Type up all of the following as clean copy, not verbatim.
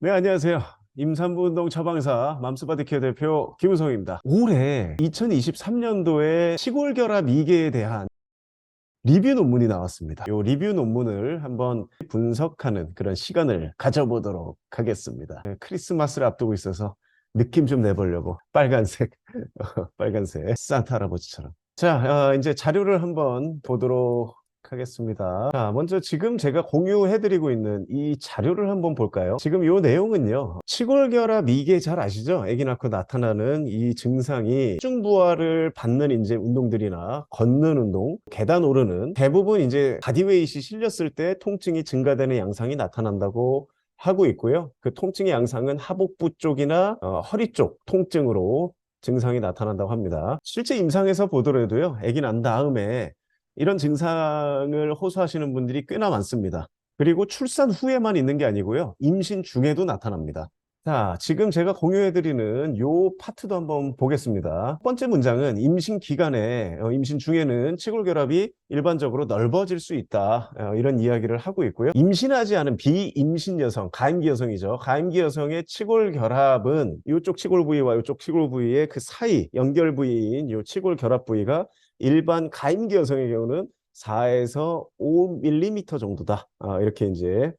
네, 안녕하세요. 임산부 운동 처방사 맘스바디케어 대표 김우성입니다. 올해 2023년도에 치골결합 이개에 대한 리뷰 논문이 나왔습니다. 이 리뷰 논문을 한번 분석하는 그런 시간을 가져보도록 하겠습니다. 크리스마스를 앞두고 있어서 느낌 좀 내보려고 빨간색, 빨간색 산타 할아버지처럼. 자, 이제 자료를 한번 보도록 하겠습니다. 자, 먼저 지금 제가 공유해드리고 있는 이 자료를 한번 볼까요? 지금 이 내용은요. 치골결합 이게 잘 아시죠? 아기 낳고 나타나는 이 증상이 중부하를 받는 이제 운동들이나 걷는 운동, 계단 오르는 대부분 이제 바디웨이트이 실렸을 때 통증이 증가되는 양상이 나타난다고 하고 있고요. 그 통증의 양상은 하복부 쪽이나 허리 쪽 통증으로 증상이 나타난다고 합니다. 실제 임상에서 보더라도요, 아기 난 다음에 이런 증상을 호소하시는 분들이 꽤나 많습니다. 그리고 출산 후에만 있는 게 아니고요, 임신 중에도 나타납니다. 자, 지금 제가 공유해드리는 요 파트도 한번 보겠습니다. 첫 번째 문장은 임신 기간에, 임신 중에는 치골결합이 일반적으로 넓어질 수 있다. 이런 이야기를 하고 있고요. 임신하지 않은 비임신 여성, 가임기 여성이죠. 가임기 여성의 치골결합은 이쪽 치골 부위와 이쪽 치골 부위의 그 사이 연결 부위인 이 치골결합 부위가 일반 가임기 여성의 경우는 4에서 5mm 정도다. 이렇게 이제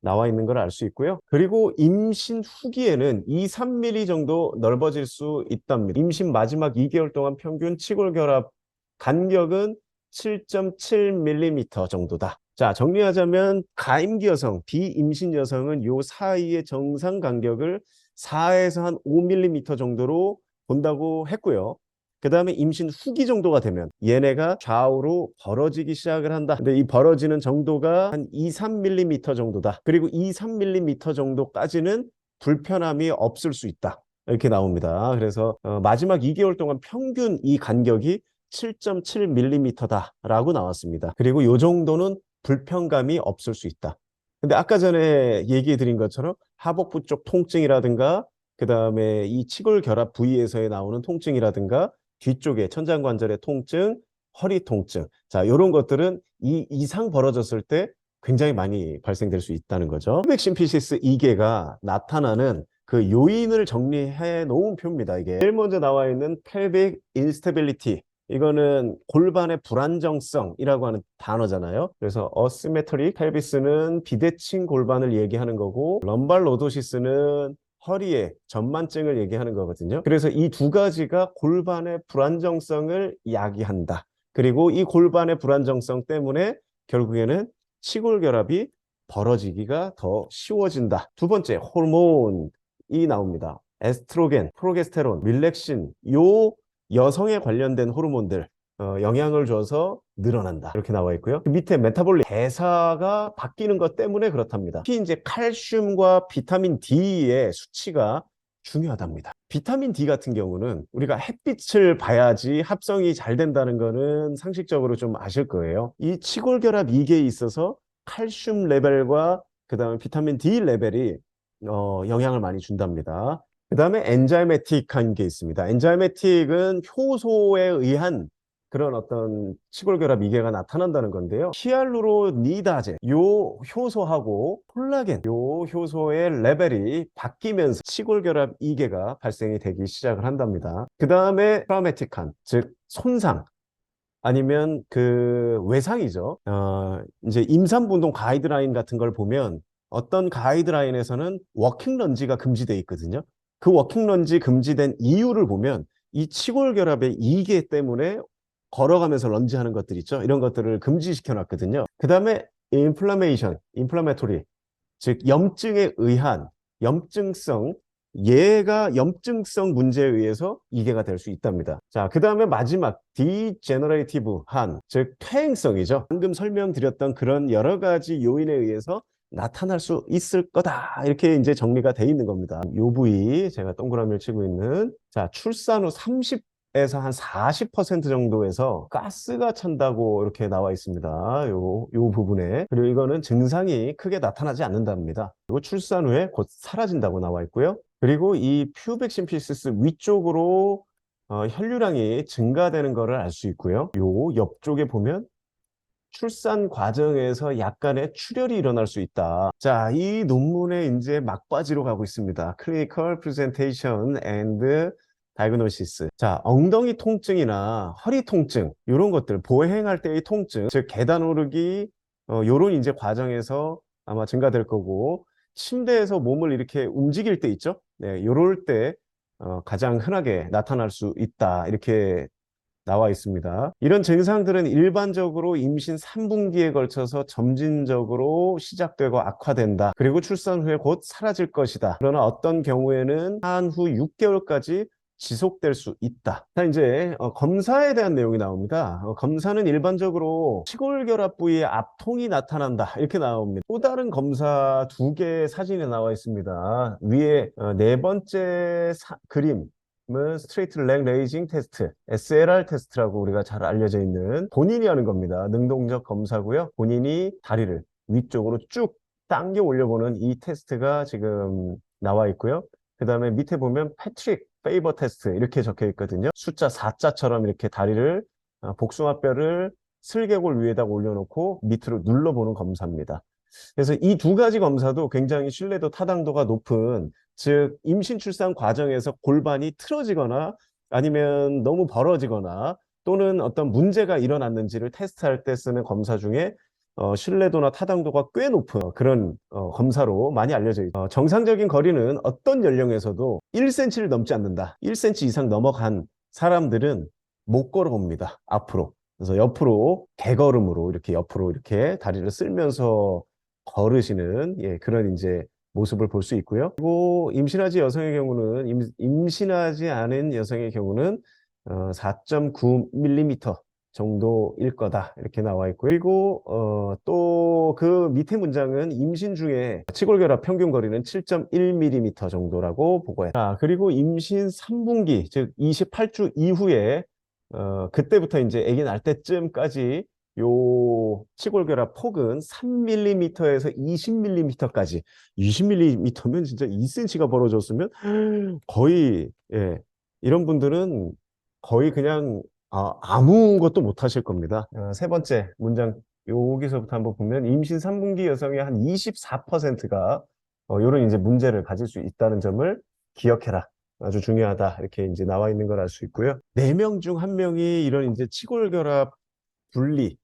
나와 있는 걸 알 수 있고요. 그리고 임신 후기에는 2, 3mm 정도 넓어질 수 있답니다. 임신 마지막 2개월 동안 평균 치골결합 간격은 7.7mm 정도다. 자, 정리하자면 가임기 여성, 비임신 여성은 요 사이의 정상 간격을 4에서 한 5mm 정도로 본다고 했고요. 그 다음에 임신 후기 정도가 되면 얘네가 좌우로 벌어지기 시작을 한다. 근데 이 벌어지는 정도가 한 2, 3mm 정도다. 그리고 2, 3mm 정도까지는 불편함이 없을 수 있다. 이렇게 나옵니다. 그래서 마지막 2개월 동안 평균 이 간격이 7.7mm다라고 나왔습니다. 그리고 이 정도는 불편감이 없을 수 있다. 근데 아까 전에 얘기해 드린 것처럼 하복부 쪽 통증이라든가 그 다음에 이 치골결합 부위에서의 나오는 통증이라든가 뒤쪽에 천장관절의 통증, 허리 통증. 자, 이런 것들은 이 이상 벌어졌을 때 굉장히 많이 발생될 수 있다는 거죠. pelvic symphysis 2개가 나타나는 그 요인을 정리해 놓은 표입니다. 이게 제일 먼저 나와 있는 pelvic instability. 이거는 골반의 불안정성이라고 하는 단어잖아요. 그래서 asymmetric pelvis는 비대칭 골반을 얘기하는 거고, lumbar lordosis 허리의 전만증을 얘기하는 거거든요. 그래서 이 두 가지가 골반의 불안정성을 야기한다. 그리고 이 골반의 불안정성 때문에 결국에는 치골결합이 벌어지기가 더 쉬워진다. 두 번째, 호르몬이 나옵니다. 에스트로겐, 프로게스테론, 릴렉신, 요 여성에 관련된 호르몬들 영향을 줘서 늘어난다. 이렇게 나와 있고요. 그 밑에 메타볼릭 대사가 바뀌는 것 때문에 그렇답니다. 특히 이제 칼슘과 비타민 D의 수치가 중요하답니다. 비타민 D 같은 경우는 우리가 햇빛을 봐야지 합성이 잘 된다는 거는 상식적으로 좀 아실 거예요. 이 치골결합 이계에 있어서 칼슘 레벨과 그 다음에 비타민 D 레벨이 영향을 많이 준답니다. 그 다음에 엔자이매틱한 게 있습니다. 엔자이매틱은 효소에 의한 그런 어떤 치골결합 이개가 나타난다는 건데요. 히알루로니다제 요 효소하고 콜라겐 요 효소의 레벨이 바뀌면서 치골결합 이개가 발생이 되기 시작을 한답니다. 그 다음에 트라우매틱한 즉 손상 아니면 그 외상이죠. 이제 임산부 운동 가이드라인 같은 걸 보면 어떤 가이드라인에서는 워킹 런지가 금지되어 있거든요. 그 워킹 런지 금지된 이유를 보면 이 치골결합의 이계 때문에 걸어가면서 런지하는 것들 있죠. 이런 것들을 금지시켜 놨거든요. 그 다음에 인플라메이션, 인플라메토리, 즉 염증에 의한 염증성 얘가 염증성 문제에 의해서 이개가 될 수 있답니다. 자, 그 다음에 마지막 디제너레이티브한 즉 퇴행성이죠. 방금 설명드렸던 그런 여러 가지 요인에 의해서 나타날 수 있을 거다. 이렇게 이제 정리가 돼 있는 겁니다. 요 부위 제가 동그라미를 치고 있는 자, 출산 후 30에서 한 40% 정도에서 가스가 찬다고 이렇게 나와 있습니다. 요 부분에. 그리고 이거는 증상이 크게 나타나지 않는답니다. 그리고 출산 후에 곧 사라진다고 나와 있고요. 그리고 이 퓨빅 심피시스 위쪽으로 혈류량이 증가되는 것을 알 수 있고요. 요 옆쪽에 보면 출산 과정에서 약간의 출혈이 일어날 수 있다. 자, 이 논문의 이제 막바지로 가고 있습니다. Clinical Presentation and Diagnosis. 자, 엉덩이 통증이나 허리 통증, 이런 것들, 보행할 때의 통증, 즉, 계단 오르기, 요런 이제 과정에서 아마 증가될 거고, 침대에서 몸을 이렇게 움직일 때 있죠? 네, 요럴 때, 가장 흔하게 나타날 수 있다. 이렇게 나와 있습니다. 이런 증상들은 일반적으로 임신 3분기에 걸쳐서 점진적으로 시작되고 악화된다. 그리고 출산 후에 곧 사라질 것이다. 그러나 어떤 경우에는 한 후 6개월까지 지속될 수 있다. 자, 이제 검사에 대한 내용이 나옵니다. 검사는 일반적으로 치골결합 부위에 압통이 나타난다. 이렇게 나옵니다. 또 다른 검사 두 개의 사진이 나와 있습니다. 위에 네 번째 그림 은 스트레이트 leg 레이징 테스트, SLR 테스트라고 우리가 잘 알려져 있는 본인이 하는 겁니다. 능동적 검사고요. 본인이 다리를 위쪽으로 쭉 당겨 올려보는 이 테스트가 지금 나와 있고요. 그 다음에 밑에 보면 패트릭 페이버 테스트 이렇게 적혀 있거든요. 숫자 4자처럼 이렇게 다리를 복숭아뼈를 슬개골 위에다 올려놓고 밑으로 눌러보는 검사입니다. 그래서 이 두 가지 검사도 굉장히 신뢰도 타당도가 높은, 즉 임신 출산 과정에서 골반이 틀어지거나 아니면 너무 벌어지거나 또는 어떤 문제가 일어났는지를 테스트할 때 쓰는 검사 중에 신뢰도나 타당도가 꽤 높은 그런 검사로 많이 알려져 있죠. 정상적인 거리는 어떤 연령에서도 1cm를 넘지 않는다. 1cm 이상 넘어간 사람들은 못 걸어옵니다. 앞으로. 그래서 옆으로 개걸음으로 이렇게 옆으로 이렇게 다리를 쓸면서 걸으시는 그런 이제 모습을 볼 수 있고요. 그리고 임신하지 여성의 경우는 임신하지 않은 여성의 경우는 4.9mm 정도일 거다 이렇게 나와 있고요. 그리고 또 그 밑에 문장은 임신 중에 치골결합 평균 거리는 7.1mm 정도라고 보고했다. 그리고 임신 3분기 즉 28주 이후에 그때부터 이제 아기 날 때쯤까지 요 치골결합 폭은 3mm에서 20mm까지, 20mm면 진짜 2cm가 벌어졌으면 거의, 이런 분들은 거의 그냥 아무것도 못 하실 겁니다. 세 번째 문장 여기서부터 한번 보면 임신 3분기 여성의 한 24%가 이런 이제 문제를 가질 수 있다는 점을 기억해라. 아주 중요하다. 이렇게 이제 나와 있는 걸 알 수 있고요. 4명 중 1명이 이런 이제 치골결합 분리,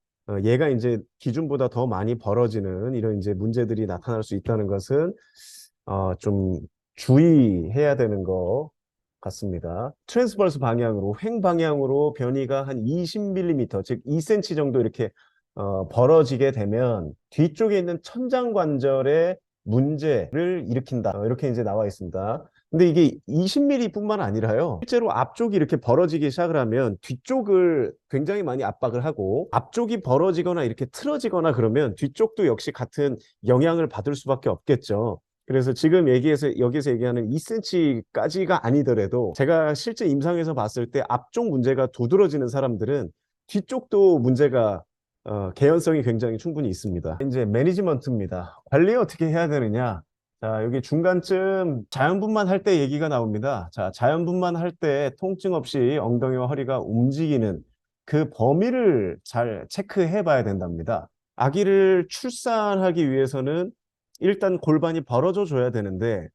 얘가 이제 기준보다 더 많이 벌어지는 이런 이제 문제들이 나타날 수 있다는 것은 좀 주의해야 되는 것 같습니다. 트랜스버스 방향으로, 횡 방향으로 변이가 한 20mm, 즉 2cm 정도 이렇게 벌어지게 되면 뒤쪽에 있는 천장관절에 문제를 일으킨다. 이렇게 이제 나와 있습니다. 근데 이게 20mm뿐만 아니라요. 실제로 앞쪽이 이렇게 벌어지기 시작을 하면 뒤쪽을 굉장히 많이 압박을 하고, 앞쪽이 벌어지거나 이렇게 틀어지거나 그러면 뒤쪽도 역시 같은 영향을 받을 수밖에 없겠죠. 그래서 지금 여기서 얘기하는 2cm까지가 아니더라도 제가 실제 임상에서 봤을 때 앞쪽 문제가 두드러지는 사람들은 뒤쪽도 문제가 개연성이 굉장히 충분히 있습니다. 이제 매니지먼트입니다. 관리 어떻게 해야 되느냐? 자, 여기 중간쯤 자연분만 할 때 얘기가 나옵니다. 자, 자연분만 할 때 통증 없이 엉덩이와 허리가 움직이는 그 범위를 잘 체크해 봐야 된답니다. 아기를 출산하기 위해서는 일단 골반이 벌어져 줘야 되는데,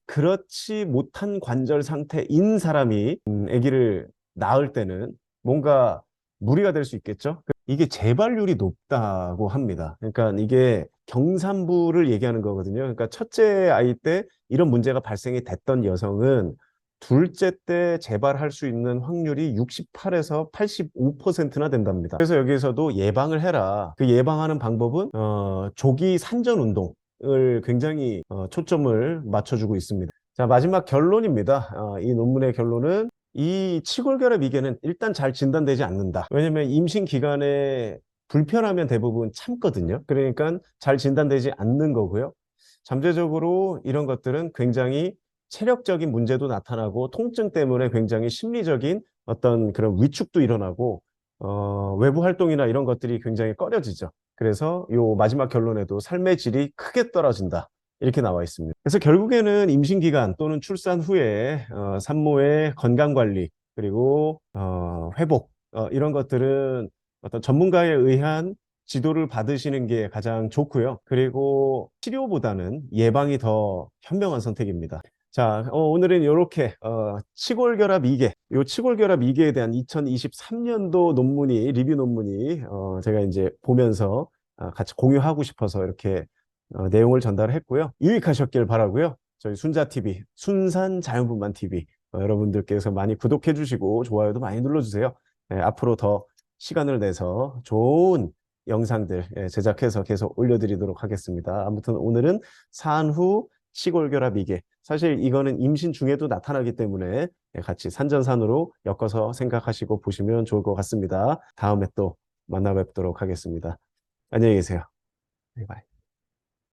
그렇지 못한 관절 상태인 사람이 아기를 낳을 때는 뭔가 무리가 될 수 있겠죠. 이게 재발률이 높다고 합니다. 그러니까 이게 경산부를 얘기하는 거거든요. 그러니까 첫째 아이 때 이런 문제가 발생이 됐던 여성은 둘째 때 재발할 수 있는 확률이 68에서 85%나 된답니다. 그래서 여기서도 예방을 해라. 그 예방하는 방법은 조기 산전 운동을 굉장히 초점을 맞춰주고 있습니다. 자, 마지막 결론입니다. 이 논문의 결론은 이 치골결합 이개는 일단 잘 진단되지 않는다. 왜냐면 임신 기간에 불편하면 대부분 참거든요. 그러니까 잘 진단되지 않는 거고요. 잠재적으로 이런 것들은 굉장히 체력적인 문제도 나타나고 통증 때문에 굉장히 심리적인 어떤 그런 위축도 일어나고 외부 활동이나 이런 것들이 굉장히 꺼려지죠. 그래서 요 마지막 결론에도 삶의 질이 크게 떨어진다. 이렇게 나와 있습니다. 그래서 결국에는 임신 기간 또는 출산 후에 산모의 건강 관리 그리고 회복 이런 것들은 어떤 전문가에 의한 지도를 받으시는 게 가장 좋고요. 그리고 치료보다는 예방이 더 현명한 선택입니다. 자, 오늘은 이렇게 치골결합 이계, 요 치골결합 이계에 대한 2023년도 논문이 리뷰 논문이 제가 이제 보면서 같이 공유하고 싶어서 이렇게 내용을 전달했고요. 유익하셨길 바라고요. 저희 순자 TV, 순산 자연분만 TV 여러분들께서 많이 구독해 주시고 좋아요도 많이 눌러주세요. 앞으로 더 시간을 내서 좋은 영상들 제작해서 계속 올려드리도록 하겠습니다. 아무튼 오늘은 산후 치골결합 이게 사실 이거는 임신 중에도 나타나기 때문에 같이 산전산후로 엮어서 생각하시고 보시면 좋을 것 같습니다. 다음에 또 만나 뵙도록 하겠습니다. 안녕히 계세요. 바이바이.